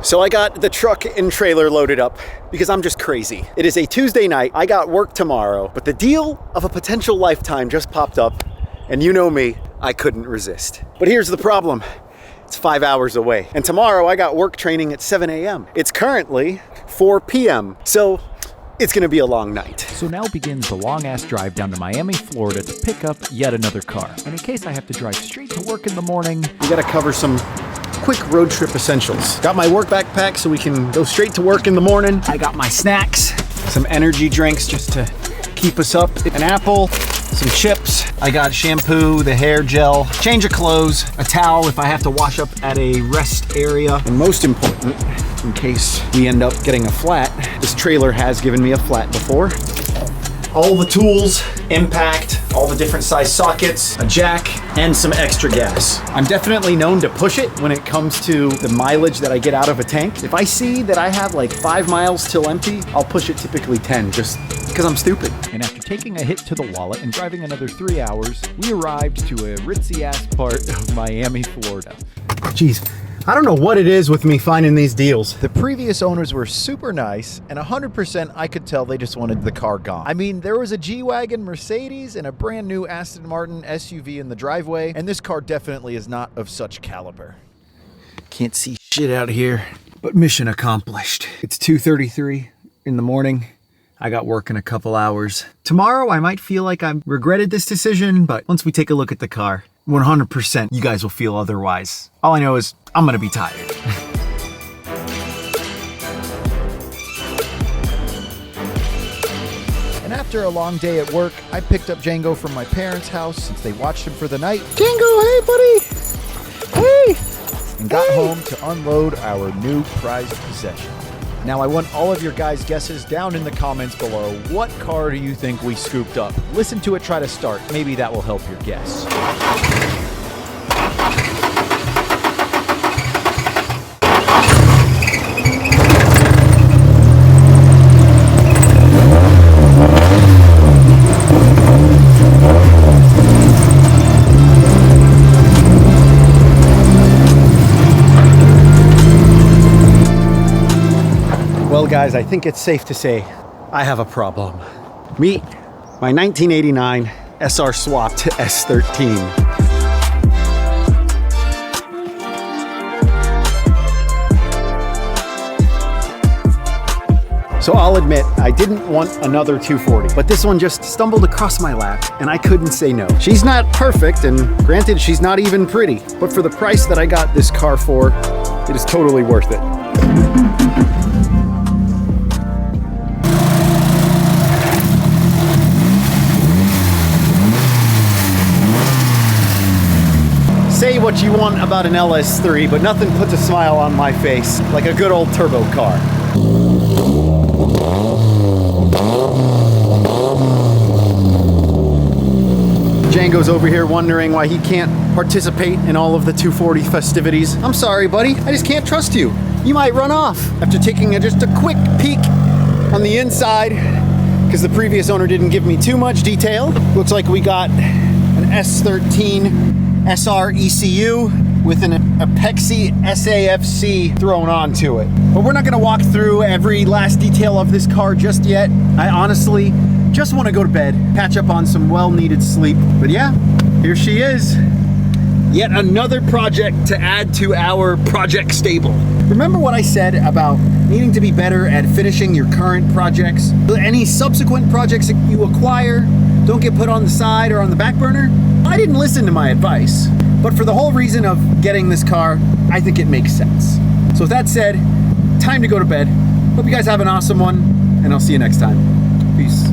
So I got the truck and trailer loaded up because I'm just crazy. It is a Tuesday night. I got work tomorrow, but the deal of a potential lifetime just popped up, and you know me, I couldn't resist. But here's the problem. It's 5 hours away. And tomorrow I got work training at 7 a.m. It's currently 4 p.m. So it's gonna be a long night. So now begins the long-ass drive down to Miami, Florida to pick up yet another car. And in case I have to drive straight to work in the morning, we gotta cover some quick road trip essentials. Got my work backpack so we can go straight to work in the morning. I got my snacks, some energy drinks just to keep us up, an apple, some chips. I got shampoo, the hair gel, change of clothes, a towel if I have to wash up at a rest area. And most important, in case we end up getting a flat, this trailer has given me a flat before. All the tools, impact, all the different size sockets, a jack, and some extra gas. I'm definitely known to push it when it comes to the mileage that I get out of a tank. If I see that I have like 5 miles till empty, I'll push it typically 10, just because I'm stupid. And after taking a hit to the wallet and driving another 3 hours, we arrived to a ritzy-ass part of Miami, Florida. Jeez. I don't know what it is with me finding these deals. The previous owners were super nice, and 100% I could tell they just wanted the car gone. I mean, there was a G-Wagon Mercedes and a brand new Aston Martin SUV in the driveway, and this car definitely is not of such caliber. Can't see shit out here, but mission accomplished. It's 2:33 in the morning. I got work in a couple hours. Tomorrow I might feel like I regretted this decision, but once we take a look at the car, 100% you guys will feel otherwise. All I know is I'm gonna be tired. And after a long day at work, I picked up Django from my parents' house since they watched him for the night. Django, hey buddy! Hey! And got home to unload our new prized possession. Now I want all of your guys' guesses down in the comments below. What car do you think we scooped up? Listen to it try to start. Maybe that will help your guess. Well guys, I think it's safe to say I have a problem. Meet my 1989 SR swapped S13. So I'll admit, I didn't want another 240, but this one just stumbled across my lap and I couldn't say no. She's not perfect, and granted, she's not even pretty, but for the price that I got this car for, it is totally worth it. Say what you want about an LS3, but nothing puts a smile on my face like a good old turbo car. Django's over here wondering why he can't participate in all of the 240 festivities. I'm sorry, buddy. I just can't trust you. You might run off. After taking just a quick peek on the inside, because the previous owner didn't give me too much detail, looks like we got an S13 SR ECU with an Apexi SAFC thrown onto it. But we're not gonna walk through every last detail of this car just yet. I honestly just wanna go to bed, catch up on some well-needed sleep. But yeah, here she is. Yet another project to add to our project stable. Remember what I said about needing to be better at finishing your current projects? Any subsequent projects that you acquire don't get put on the side or on the back burner. I didn't listen to my advice, but for the whole reason of getting this car, I think it makes sense. So with that said, time to go to bed. Hope you guys have an awesome one, and I'll see you next time. Peace.